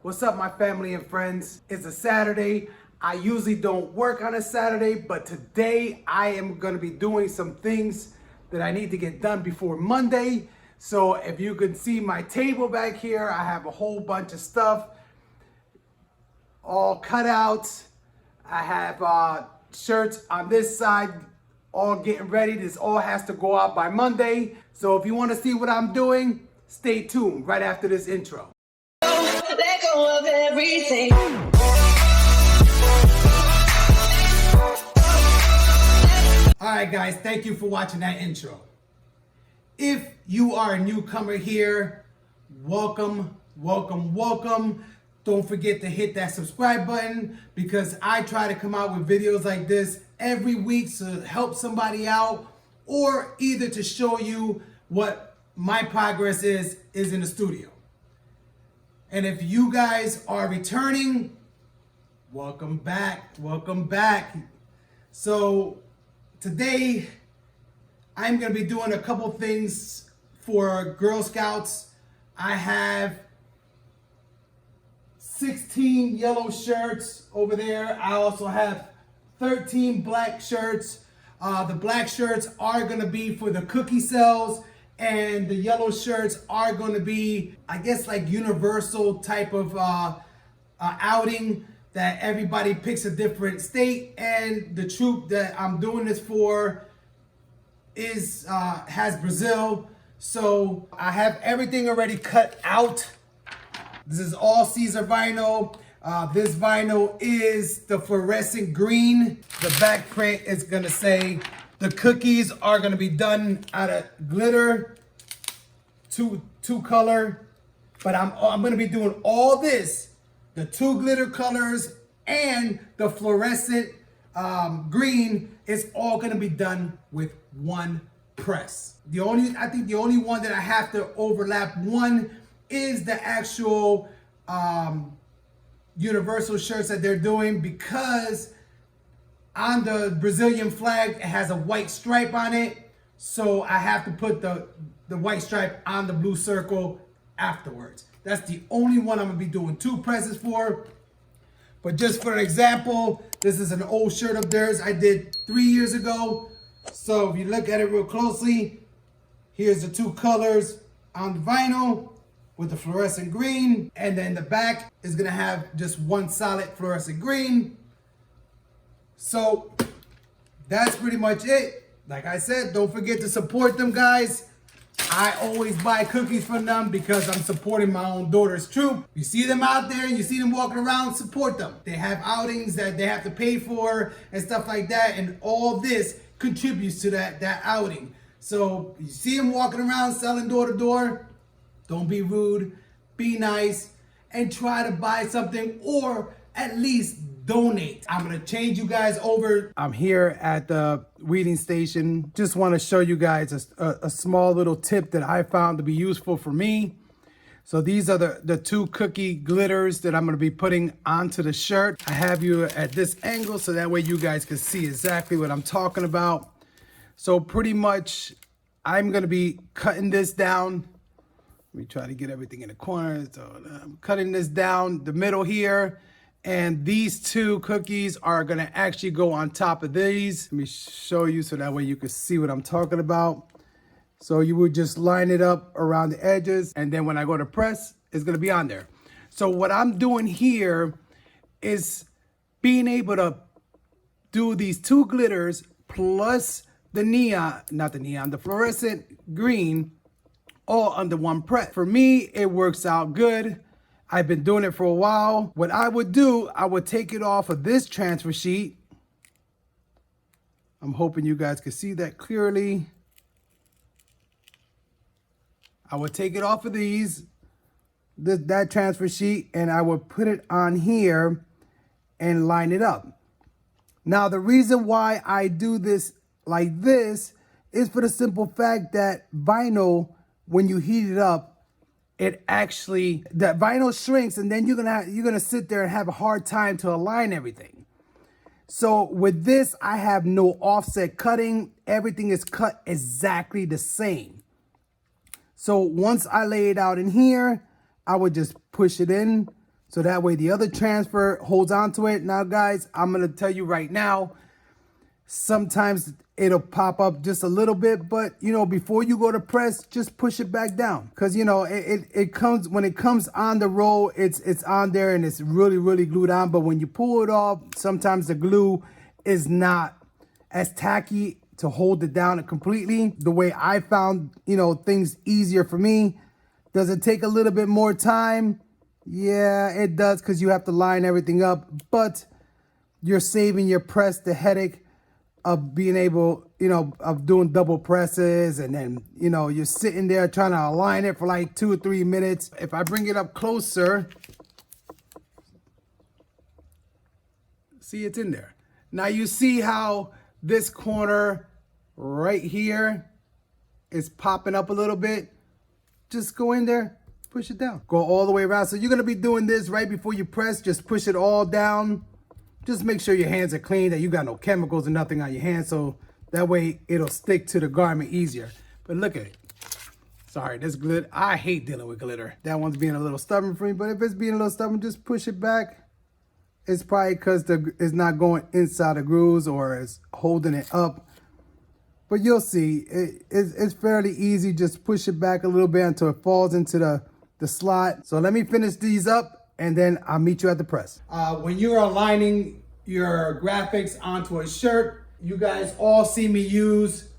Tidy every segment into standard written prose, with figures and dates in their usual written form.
What's up, my family and friends? It's a Saturday. I usually don't work on a Saturday, but today I am going to be doing some things that I need to get done before Monday. So if you can see my table back here, I have a whole bunch of stuff, all cutouts. I have shirts on this side, all getting ready. This all has to go out by Monday. So if you want to see what I'm doing, stay tuned right after this intro. Let go of everything. All right, guys, thank you for watching that intro. If you are a newcomer here, welcome, welcome, welcome. Don't forget to hit that subscribe button because I try to come out with videos like this every week to help somebody out or either to show you what my progress is in the studio. And if you guys are returning, welcome back, welcome back. So today I'm gonna be doing a couple things for Girl Scouts. I have 16 yellow shirts over there. I also have 13 black shirts. The black shirts are gonna be for the cookie cells, and the yellow shirts are going to be, I guess, like universal type of outing that everybody picks a different state. And the troop that I'm doing this for is has Brazil. So I have everything already cut out. This is all Siser vinyl. This vinyl is the fluorescent green. The back print is going to say, the cookies are going to be done out of glitter, two color, but I'm going to be doing all this, the two glitter colors and the fluorescent green is all going to be done with one press. I think the only one that I have to overlap one is the actual universal shirts that they're doing, because on the Brazilian flag, it has a white stripe on it. So I have to put the white stripe on the blue circle afterwards. That's the only one I'm gonna be doing two presses for. But just for an example, this is an old shirt of theirs I did 3 years ago. So if you look at it real closely, here's the two colors on the vinyl with the fluorescent green. And then the back is gonna have just one solid fluorescent green. So that's pretty much it. Like I said, don't forget to support them, guys. I always buy cookies from them because I'm supporting my own daughter's troop. You see them out there and you see them walking around, support them. They have outings that they have to pay for and stuff like that. And all this contributes to that outing. So you see them walking around selling door to door, don't be rude, be nice, and try to buy something or at least donate. I'm gonna change you guys over. I'm here at the weeding station. Just want to show you guys a small little tip that I found to be useful for me. So these are the two cookie glitters that I'm gonna be putting onto the shirt. I have you at this angle so that way you guys can see exactly what I'm talking about. So pretty much I'm gonna be cutting this down. Let me try to get everything in the corner. So I'm cutting this down the middle here. And these two cookies are gonna actually go on top of these. Let me show you so that way you can see what I'm talking about. So you would just line it up around the edges, and then when I go to press, it's gonna be on there. So what I'm doing here is being able to do these two glitters plus the neon, not the neon, the fluorescent green, all under one press. For me, it works out good. I've been doing it for a while. What I would do, I would take it off of this transfer sheet. I'm hoping you guys can see that clearly. I would take it off of that transfer sheet, and I would put it on here and line it up. Now, the reason why I do this like this is for the simple fact that vinyl, when you heat it up, that vinyl shrinks, and then you're gonna sit there and have a hard time to align everything. So with this, I have no offset cutting. Everything is cut exactly the same. So once I lay it out in here, I would just push it in so that way the other transfer holds on to it. Now guys, I'm gonna tell you right now, sometimes it'll pop up just a little bit, but you know, before you go to press, just push it back down, because you know it comes, when it comes on the roll, it's on there and it's really glued on. But when you pull it off, sometimes the glue is not as tacky to hold it down completely. The way I found, you know, things easier for me. Does it take a little bit more time? Yeah, it does, because you have to line everything up, but you're saving your press the headache of being able, you know, of doing double presses, and then, you know, you're sitting there trying to align it for like 2 or 3 minutes. If I bring it up closer, see, it's in there. Now you see how this corner right here is popping up a little bit. Just go in there, push it down, go all the way around. So you're gonna be doing this right before you press. Just push it all down. Just make sure your hands are clean, that you got no chemicals or nothing on your hands, so that way it'll stick to the garment easier. But look at it. Sorry, this glitter, I hate dealing with glitter. That one's being a little stubborn for me, but if it's being a little stubborn, just push it back. It's probably because it's not going inside the grooves or it's holding it up. But you'll see, it's fairly easy. Just push it back a little bit until it falls into the slot. So let me finish these up, and then I'll meet you at the press. When you're aligning your graphics onto a shirt, you guys all see me use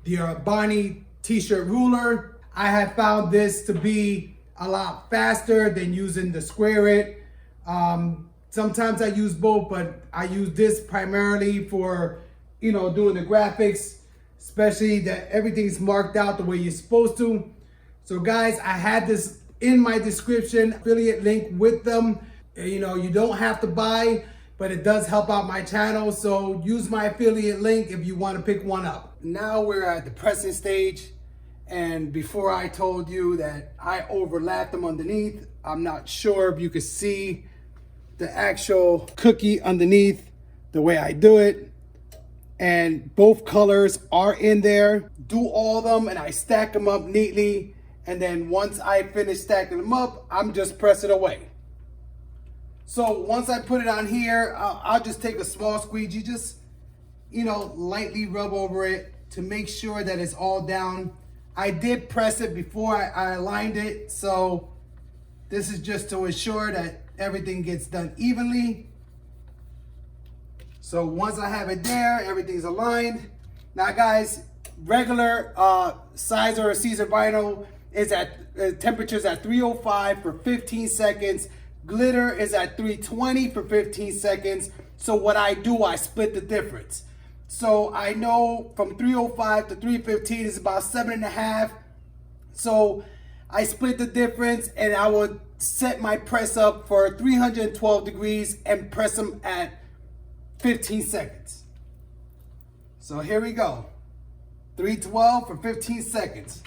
the Barney t-shirt ruler. I have found this to be a lot faster than using the square it. Sometimes I use both, but I use this primarily for, you know, doing the graphics, especially that everything's marked out the way you're supposed to. So guys, I had this in my description, affiliate link with them. You know, you don't have to buy, but it does help out my channel. So use my affiliate link if you want to pick one up. Now we're at the pressing stage. And before, I told you that I overlapped them underneath. I'm not sure if you can see the actual cookie underneath the way I do it. And both colors are in there. Do all of them and I stack them up neatly. And then once I finish stacking them up, I'm just pressing away. So once I put it on here, I'll just take a small squeegee, just, you know, lightly rub over it to make sure that it's all down. I did press it before I aligned it. So this is just to ensure that everything gets done evenly. So once I have it there, everything's aligned. Now guys, regular Siser or Siser vinyl is at temperatures at 305 for 15 seconds. Glitter is at 320 for 15 seconds. So what I do, I split the difference. So I know from 305 to 315 is about 7.5. So I split the difference, and I would set my press up for 312 degrees and press them at 15 seconds. So here we go. 312 for 15 seconds.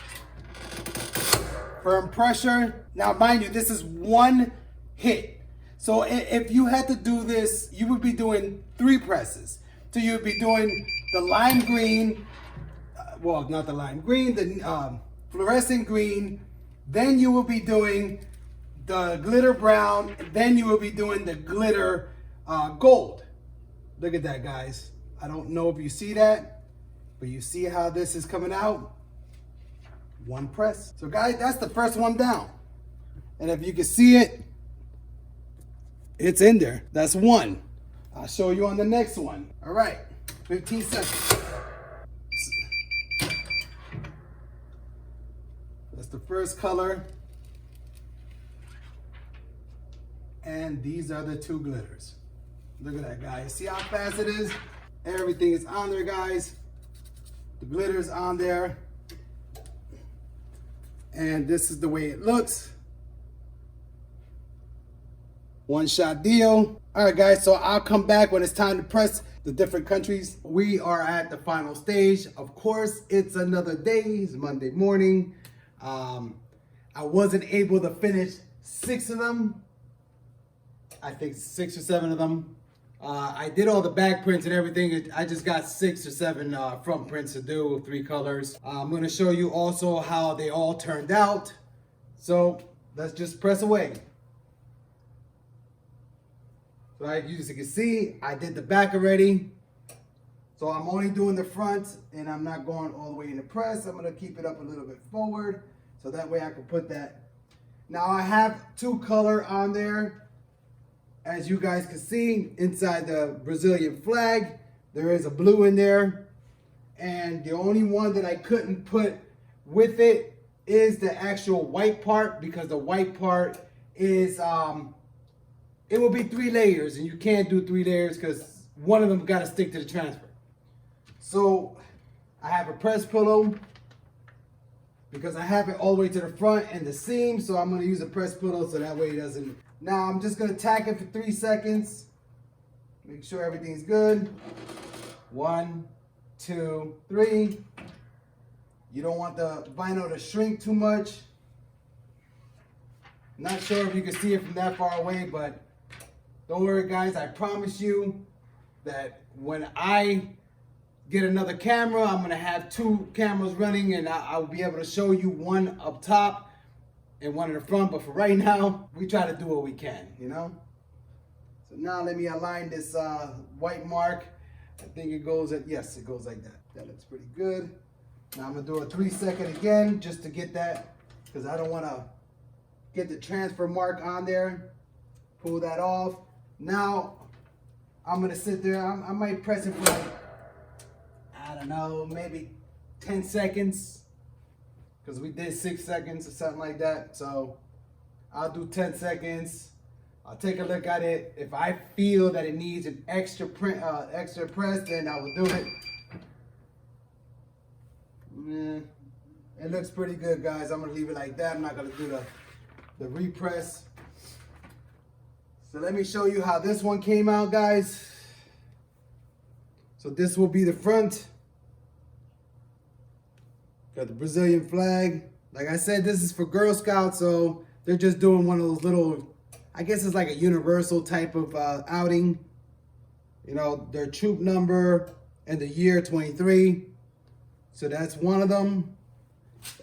Firm pressure. Now mind you, this is one hit. So if you had to do this, you would be doing 3 presses. So you would be doing the lime green, well, not the lime green, the fluorescent green. Then you will be doing the glitter brown. And then you will be doing the glitter gold. Look at that, guys. I don't know if you see that, but you see how this is coming out? One press. So guys, that's the first one down. And if you can see it, it's in there. That's one. I'll show you on the next one. All right, 15 seconds. That's the first color. And these are the 2 glitters. Look at that, guys. See how fast it is? Everything is on there, guys. The glitter's on there. And this is the way it looks. One shot deal. All right, guys, so I'll come back when it's time to press the different countries. We are at the final stage. Of course, it's another day. It's Monday morning. I wasn't able to finish 6 of them. I think 6 or 7 of them. I did all the back prints and everything. I just got 6 or 7 front prints to do, 3 colors. I'm gonna show you also how they all turned out. So let's just press away. So as you can see, I did the back already. So I'm only doing the front and I'm not going all the way in the press. I'm gonna keep it up a little bit forward so that way I can put that. Now I have two color on there. As you guys can see, inside the Brazilian flag, there is a blue in there. And the only one that I couldn't put with it is the actual white part, because the white part is, it will be 3 layers and you can't do 3 layers because one of them got to stick to the transfer. So I have a press pillow because I have it all the way to the front and the seam. So I'm going to use a press pillow so that way it doesn't. Now I'm just going to tack it for 3 seconds. Make sure everything's good. 1, 2, 3. You don't want the vinyl to shrink too much. Not sure if you can see it from that far away, but don't worry guys, I promise you that when I get another camera, I'm gonna have 2 cameras running and I'll be able to show you one up top and one in the front, but for right now, we try to do what we can, you know? So now let me align this white mark. I think it goes at, yes, it goes like that. That looks pretty good. Now I'm gonna do a 3 second again just to get that, because I don't wanna get the transfer mark on there. Pull that off. Now I'm gonna sit there, I might press it for like, I don't know, maybe 10 seconds, because we did 6 seconds or something like that. So I'll do 10 seconds. I'll take a look at it. If I feel that it needs an extra press, then I will do it. It looks pretty good, guys. I'm gonna leave it like that. I'm not gonna do the repress. So let me show you how this one came out, guys. So this will be the front. Got the Brazilian flag. Like I said, this is for Girl Scouts, so they're just doing one of those little, I guess it's like a universal type of outing. You know, their troop number and the year 23. So that's one of them.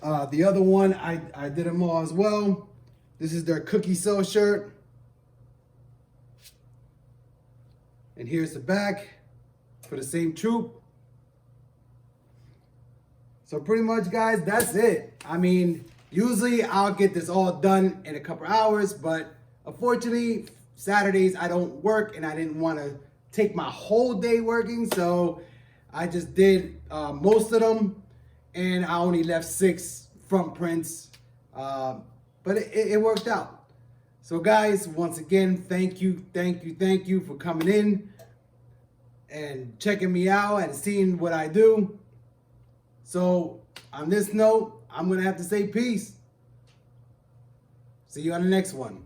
The other one, I did them all as well. This is their cookie sew shirt. And here's the back for the same troop. So pretty much, guys, that's it. I mean, usually I'll get this all done in a couple hours, but unfortunately, Saturdays I don't work and I didn't want to take my whole day working. So I just did most of them and I only left 6 front prints, but it worked out. So guys, once again, thank you for coming in and checking me out and seeing what I do. So on this note, I'm gonna have to say peace. See you on the next one.